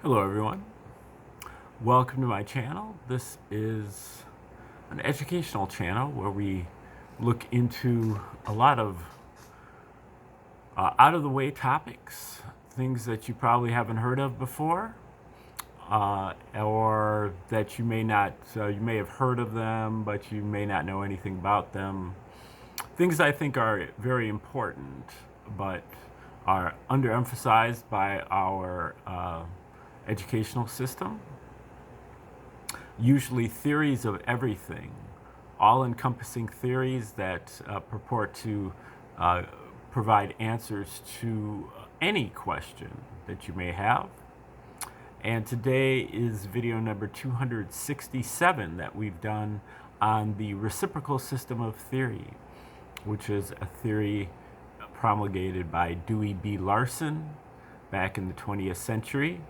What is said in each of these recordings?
Hello everyone, welcome to my channel. This is an educational channel where we look into a lot of out-of-the-way topics, things that you probably haven't heard of before, or that you may not, you may have heard of them, but you may not know anything about them. Things I think are very important, but are underemphasized by our educational system. Usually theories of everything, all-encompassing theories that purport to provide answers to any question that you may have. And today is video number 267 that we've done on the reciprocal system of theory, which is a theory promulgated by Dewey B. Larson back in the 20th century.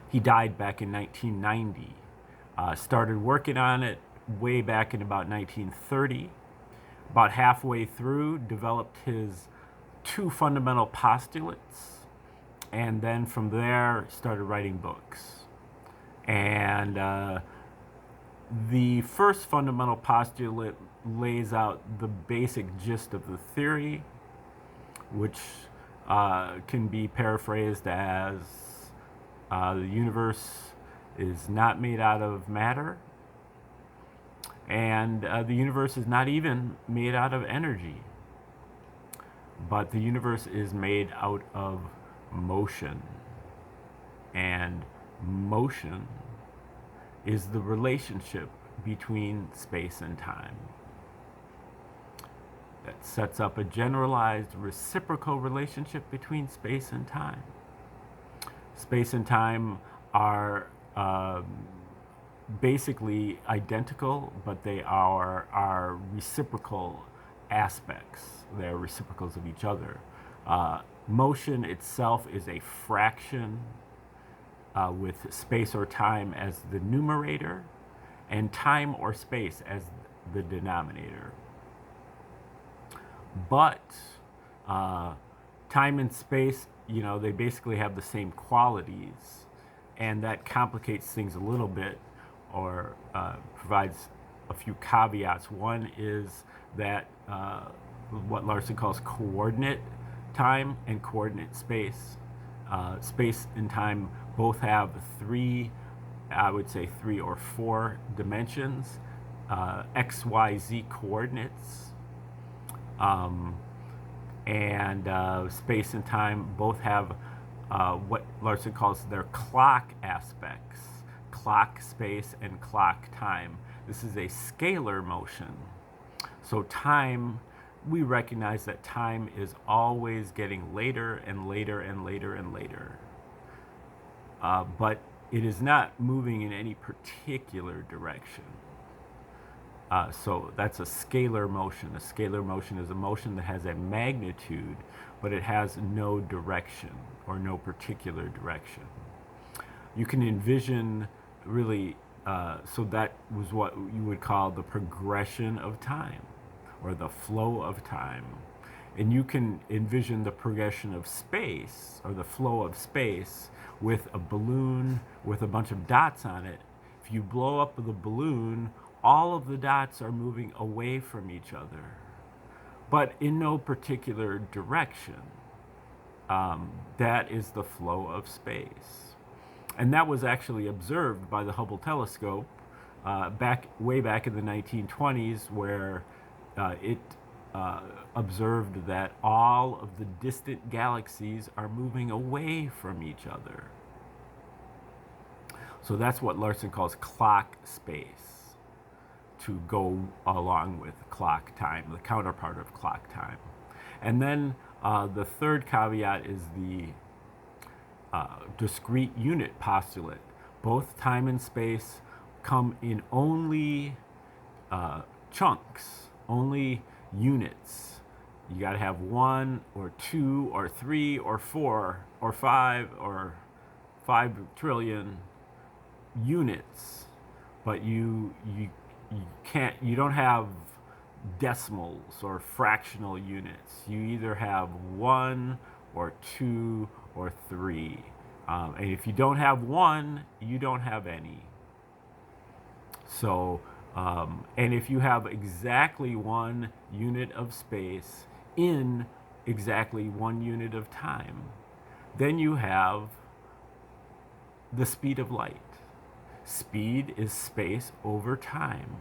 He died back in 1990. Started working on it way back in about 1930. About halfway through, developed his two fundamental postulates, and then from there started writing books. And the first fundamental postulate lays out the basic gist of the theory, which can be paraphrased as the universe is not made out of matter, and the universe is not even made out of energy, but the universe is made out of motion, and motion is the relationship between space and time. That sets up a generalized reciprocal relationship between space and time. Space and time are basically identical, but they are reciprocal aspects. They're reciprocals of each other. Motion itself is a fraction with space or time as the numerator and time or space as the denominator. But time and space, you know, they basically have the same qualities, and that complicates things a little bit, or provides a few caveats. One is that what Larson calls coordinate time and coordinate space. Space and time both have three, I would say 3 or 4 dimensions, X, Y, Z coordinates. And space and time both have what Larson calls their clock aspects, clock space and clock time. This is a scalar motion. So time, we recognize that time is always getting later and later and later and later. But it is not moving in any particular direction. So that's a scalar motion. A scalar motion is a motion that has a magnitude, but it has no direction or no particular direction. You can envision really, so that was what you would call the progression of time or the flow of time. And you can envision the progression of space or the flow of space with a balloon with a bunch of dots on it. If you blow up the balloon, all of the dots are moving away from each other, but in no particular direction. That is the flow of space. And that was actually observed by the Hubble telescope way back in the 1920s, where it observed that all of the distant galaxies are moving away from each other. So that's what Larson calls clock space, to go along with clock time, the counterpart of clock time. And then the third caveat is the discrete unit postulate. Both time and space come in only chunks, only units. You got to have 1 or 2 or 3 or 4 or 5 or 5 trillion units, but you don't have decimals or fractional units. You either have 1 or 2 or 3 And if you don't have one, you don't have any. So, and if you have exactly 1 unit of space in exactly 1 unit of time, then you have the speed of light. Speed is space over time.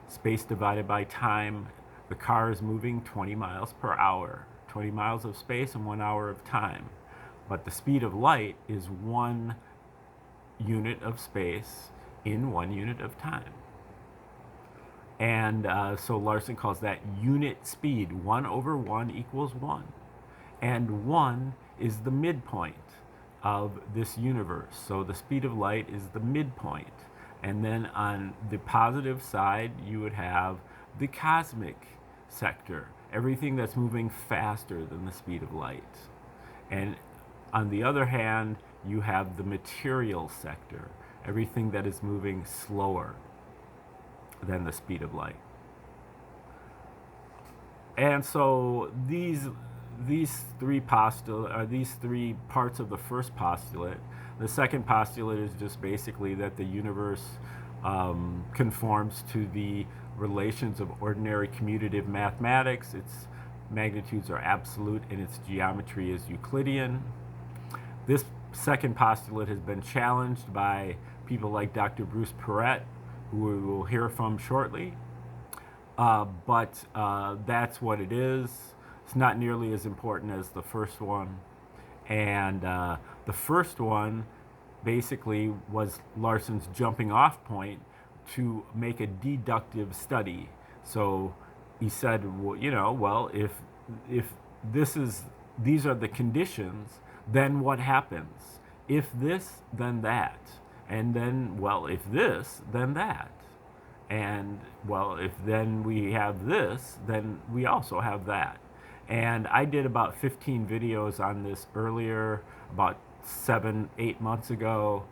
Space divided by time. The car is moving 20 miles per hour. 20 miles of space and 1 hour of time. But the speed of light is 1 unit of space in 1 unit of time. And so Larson calls that unit speed. 1/1 equals 1. And 1 is the midpoint of this universe. So the speed of light is the midpoint. And then on the positive side, you would have the cosmic sector, everything that's moving faster than the speed of light. And on the other hand, you have the material sector, everything that is moving slower than the speed of light. And so these three parts of the first postulate. The second postulate is just basically that the universe conforms to the relations of ordinary commutative mathematics. Its magnitudes are absolute and its geometry is Euclidean. This second postulate has been challenged by people like Dr. Bruce Perret, who we will hear from shortly. But that's what it is. It's not nearly as important as the first one. And the first one basically was Larson's jumping off point to make a deductive study. So he said, well, if these are the conditions, then what happens? If this, then that. And then, well, if this, then that. And, well, if then we have this, then we also have that. And I did about 15 videos on this earlier, about 7-8 months ago,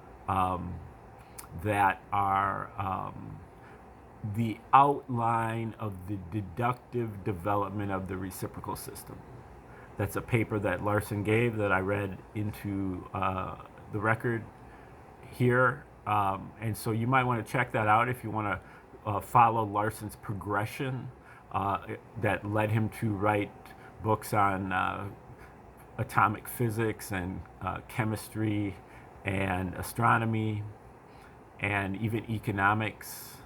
that are the outline of the deductive development of the reciprocal system. That's a paper that Larson gave that I read into the record here. And so you might want to check that out if you want to follow Larson's progression that led him to write books on atomic physics and chemistry and astronomy and even economics,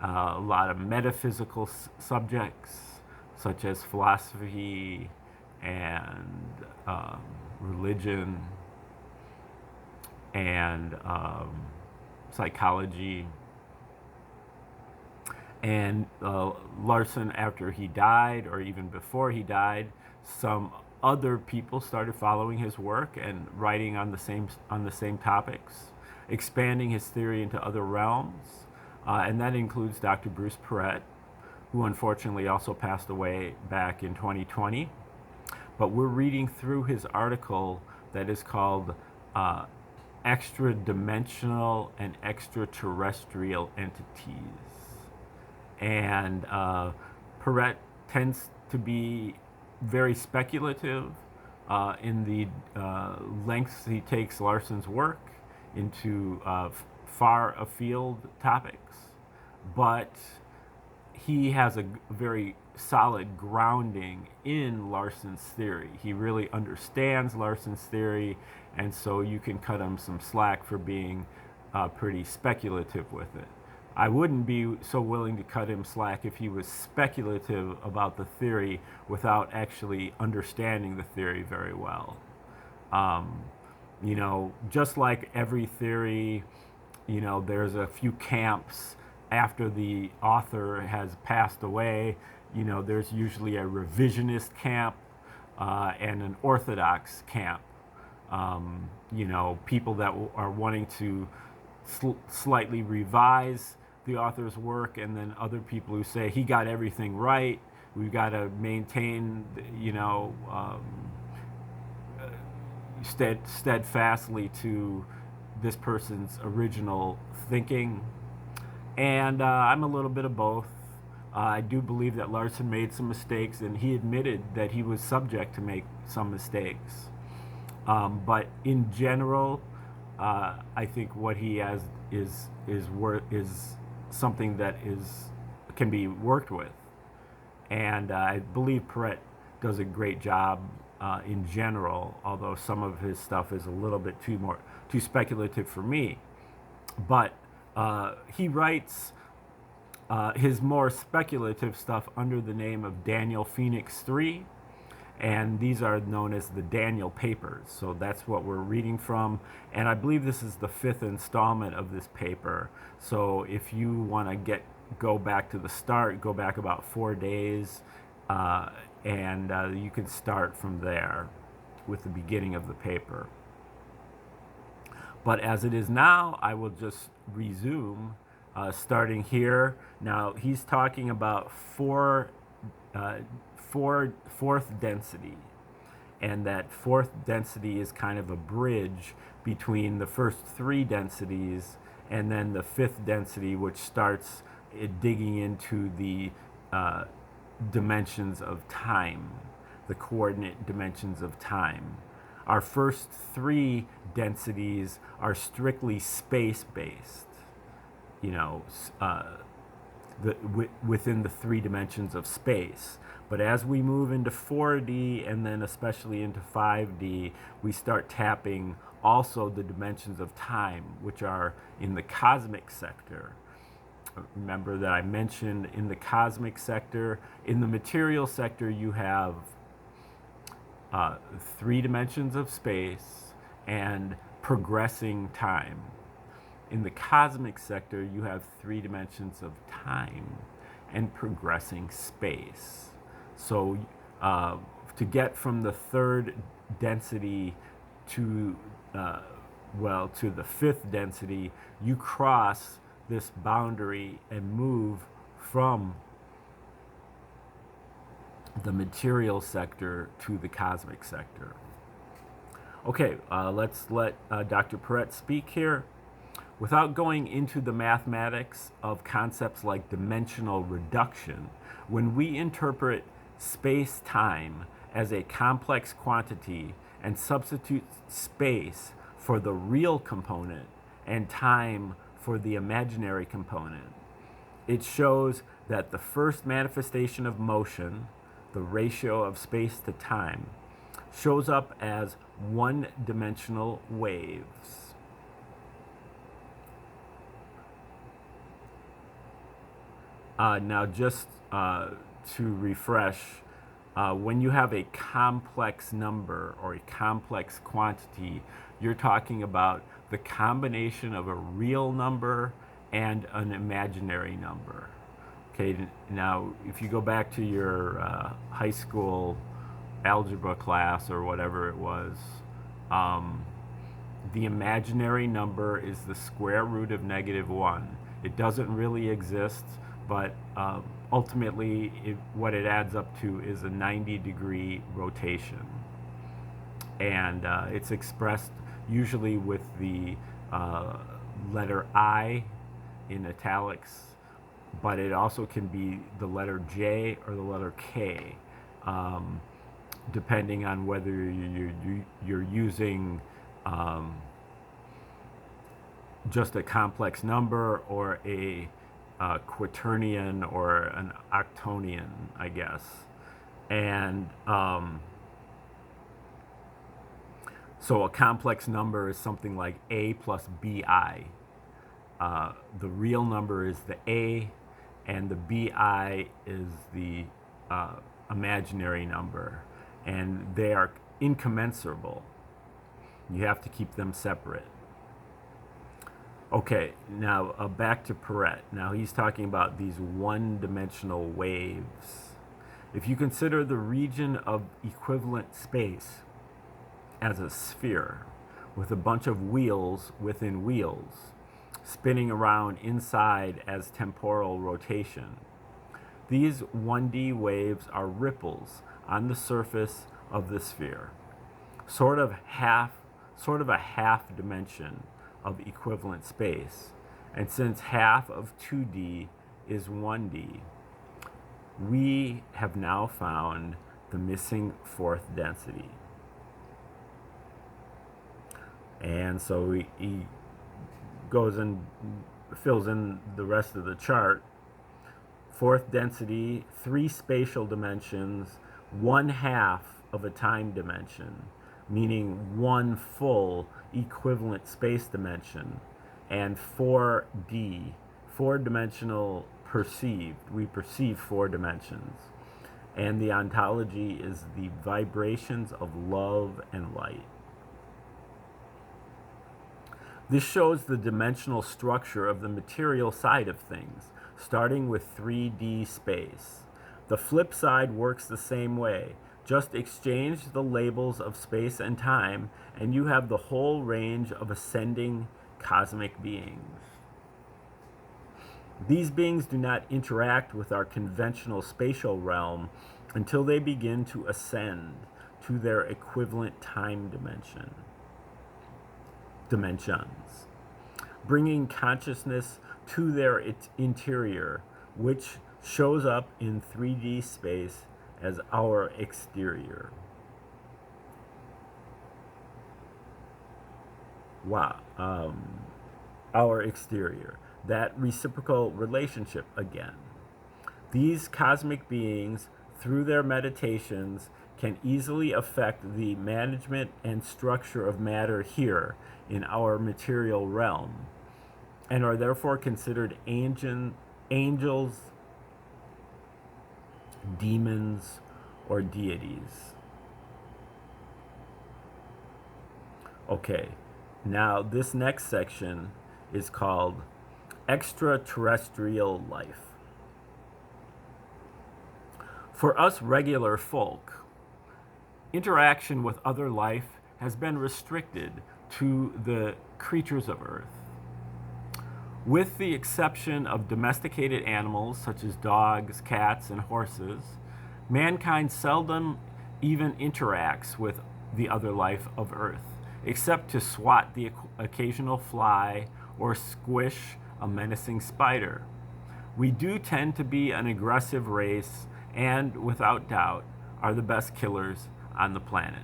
a lot of metaphysical subjects such as philosophy and religion and psychology. And Larson, after he died, or even before he died, some other people started following his work and writing on the same topics, expanding his theory into other realms. And that includes Dr. Bruce Perret, who unfortunately also passed away back in 2020. But we're reading through his article that is called Extra-Dimensional and Extraterrestrial Entities. And Perret tends to be very speculative in the lengths he takes Larson's work into far afield topics, but he has a very solid grounding in Larson's theory. He really understands Larson's theory, and so you can cut him some slack for being pretty speculative with it. I wouldn't be so willing to cut him slack if he was speculative about the theory without actually understanding the theory very well. Just like every theory, there's a few camps after the author has passed away. There's usually a revisionist camp and an orthodox camp. People that are wanting to slightly revise the author's work, and then other people who say he got everything right. We've got to maintain, steadfastly to this person's original thinking. And I'm a little bit of both. I do believe that Larson made some mistakes, and he admitted that he was subject to make some mistakes. But in general, I think what he has is something that can be worked with, and I believe Perret does a great job in general. Although some of his stuff is a little bit too speculative for me, but he writes his more speculative stuff under the name of Daniel Phoenix 3, and these are known as the Daniel Papers. So that's what we're reading from, and I believe this is the 5th installment of this paper. So if you want to go back to the start, go back about 4 days, and you can start from there with the beginning of the paper. But as it is now, I will just resume, starting here. Now he's talking about fourth density, and that fourth density is kind of a bridge between the first 3 densities and then the 5th density, which starts digging into the dimensions of time, the coordinate dimensions of time. Our first 3 densities are strictly space-based, within the 3 dimensions of space. But as we move into 4D and then especially into 5D, we start tapping also the dimensions of time, which are in the cosmic sector. Remember that I mentioned in the cosmic sector, in the material sector, you have 3 dimensions of space and progressing time. In the cosmic sector, you have 3 dimensions of time and progressing space. So to get from the 3rd density to the 5th density, you cross this boundary and move from the material sector to the cosmic sector. Okay, let's let Dr. Perret speak here. Without going into the mathematics of concepts like dimensional reduction, when we interpret space-time as a complex quantity and substitute space for the real component and time for the imaginary component, it shows that the first manifestation of motion, the ratio of space to time, shows up as one-dimensional waves. Now, just to refresh, when you have a complex number or a complex quantity, you're talking about the combination of a real number and an imaginary number. Okay, now if you go back to your high school algebra class or whatever it was, the imaginary number is the square root of -1. It doesn't really exist, but ultimately what it adds up to is a 90-degree rotation. And it's expressed usually with the letter I in italics, but it also can be the letter J or the letter K, depending on whether you're using just a complex number or a quaternion or an octonion, I guess. And so a complex number is something like A plus BI. The real number is the A, and the BI is the imaginary number, and they are incommensurable. You have to keep them separate. Okay, now back to Perret. Now he's talking about these one-dimensional waves. If you consider the region of equivalent space as a sphere with a bunch of wheels within wheels, spinning around inside as temporal rotation, these 1D waves are ripples on the surface of the sphere, sort of a half dimension of equivalent space. And since half of 2D is 1D, we have now found the missing 4th density. And so he goes and fills in the rest of the chart. Fourth density, 3 spatial dimensions, 1/2 of a time dimension, meaning 1 full equivalent space dimension, and 4D, 4-dimensional perceived. We perceive 4 dimensions. And the ontology is the vibrations of love and light. This shows the dimensional structure of the material side of things, starting with 3D space. The flip side works the same way. Just exchange the labels of space and time, and you have the whole range of ascending cosmic beings. These beings do not interact with our conventional spatial realm until they begin to ascend to their equivalent time dimensions, bringing consciousness to their interior, which shows up in 3D space as our exterior. Wow. Our exterior. That reciprocal relationship again. These cosmic beings, through their meditations, can easily affect the management and structure of matter here in our material realm, and are therefore considered angels, demons, or deities. Okay, now this next section is called extraterrestrial life. For us regular folk, interaction with other life has been restricted to the creatures of Earth. With the exception of domesticated animals such as dogs, cats, and horses, mankind seldom even interacts with the other life of Earth, except to swat the occasional fly or squish a menacing spider. We do tend to be an aggressive race and, without doubt, are the best killers on the planet.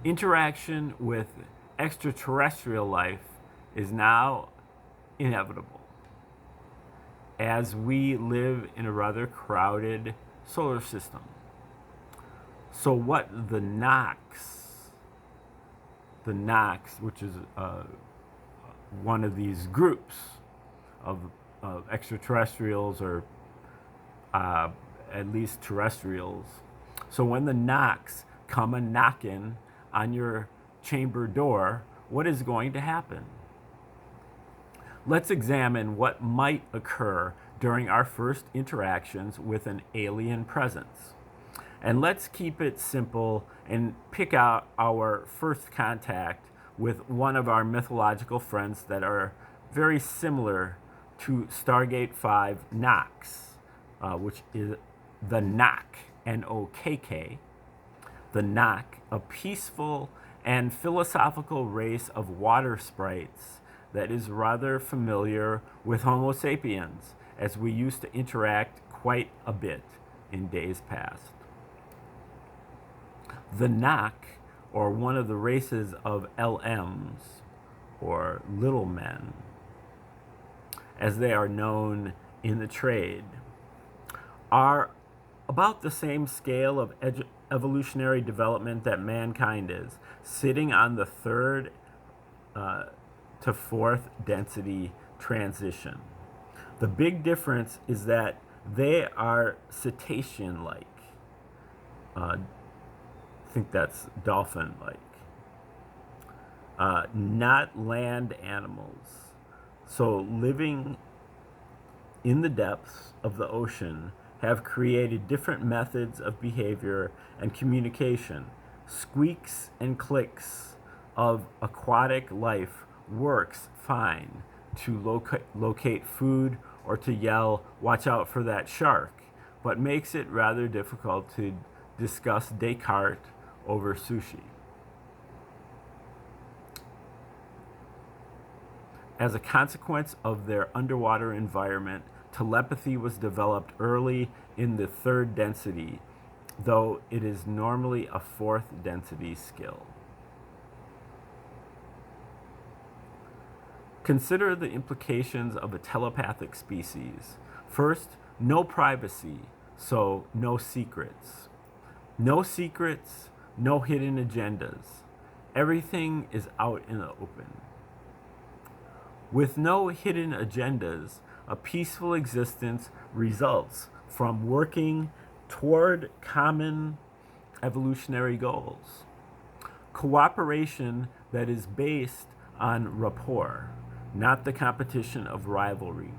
Interaction with extraterrestrial life is now inevitable, as we live in a rather crowded solar system. So what the Nox, which is one of these groups of extraterrestrials, or at least terrestrials. So when the Nox come a knocking on your chamber door, what is going to happen? Let's examine what might occur during our first interactions with an alien presence. And let's keep it simple and pick out our first contact with one of our mythological friends that are very similar to Stargate 5 Nox, which is the Nock, N-O-K-K. The Nock, a peaceful and philosophical race of water sprites that is rather familiar with Homo sapiens, as we used to interact quite a bit in days past. The Nock, or one of the races of LMs, or little men, as they are known in the trade, are about the same scale of evolutionary development that mankind is, sitting on the 3rd to 4th density transition. The big difference is that they are cetacean-like. I think that's dolphin-like. Not land animals. So living in the depths of the ocean have created different methods of behavior and communication. Squeaks and clicks of aquatic life works fine to locate food or to yell, "Watch out for that shark," but makes it rather difficult to discuss Descartes over sushi. As a consequence of their underwater environment, telepathy was developed early in the 3rd density, though it is normally a 4th density skill. Consider the implications of a telepathic species. First, no privacy, so no secrets. No secrets, no hidden agendas. Everything is out in the open. With no hidden agendas, a peaceful existence results from working toward common evolutionary goals. Cooperation that is based on rapport, not the competition of rivalry.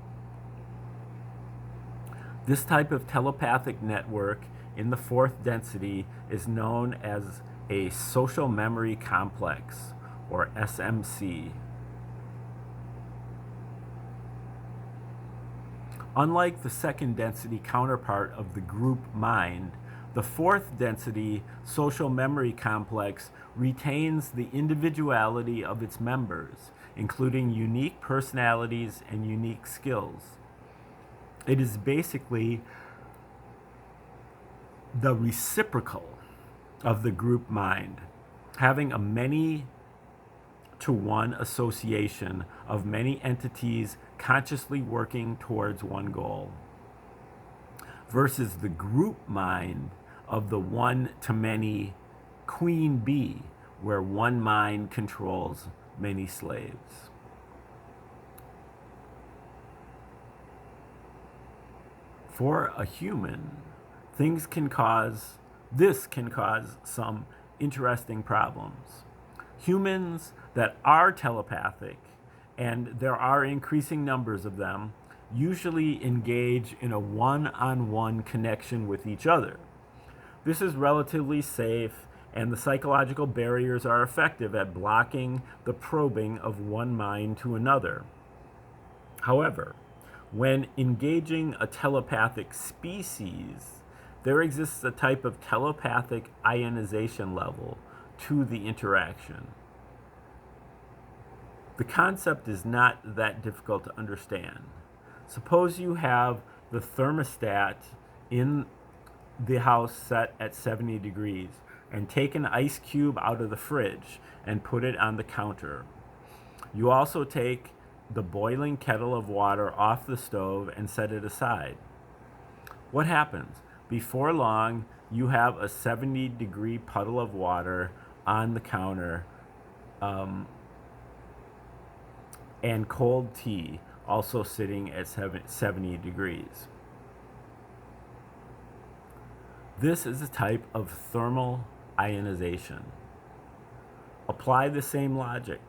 This type of telepathic network in the fourth density is known as a social memory complex, or SMC. Unlike the second density counterpart of the group mind, the fourth density social memory complex retains the individuality of its members, including unique personalities and unique skills. It is basically the reciprocal of the group mind, having a many-to-one association of many entities consciously working towards one goal, versus the group mind of the one-to-many queen bee, where one mind controls many slaves. For a human, this can cause some interesting problems. Humans that are telepathic, and there are increasing numbers of them, usually engage in a one-on-one connection with each other. This is relatively safe, and the psychological barriers are effective at blocking the probing of one mind to another. However, when engaging a telepathic species, there exists a type of telepathic ionization level to the interaction. The concept is not that difficult to understand. Suppose you have the thermostat in the house set at 70 degrees and take an ice cube out of the fridge and put it on the counter. You also take the boiling kettle of water off the stove and set it aside. What happens? Before long, you have a 70-degree puddle of water on the counter, and cold tea also sitting at 70 degrees. This is a type of thermal ionization. Apply the same logic.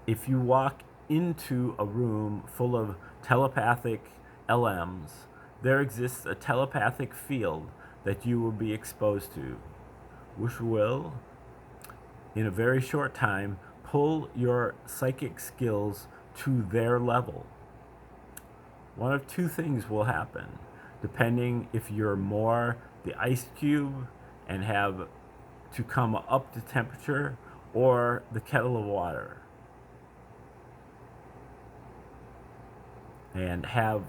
If you walk into a room full of telepathic LMs, there exists a telepathic field that you will be exposed to, which will, in a very short time, pull your psychic skills to their level. One of two things will happen, depending if you're more the ice cube and have to come up to temperature, or the kettle of water and have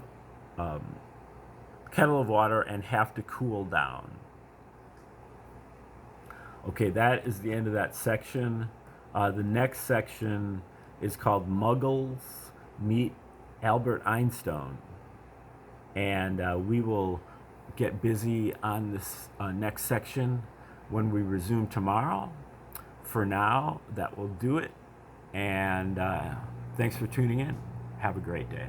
kettle of water and have to cool down. Okay, that is the end of that section. The next section is called Muggles Meet Albert Einstein. And we will get busy on this next section when we resume tomorrow. For now, that will do it. And thanks for tuning in. Have a great day.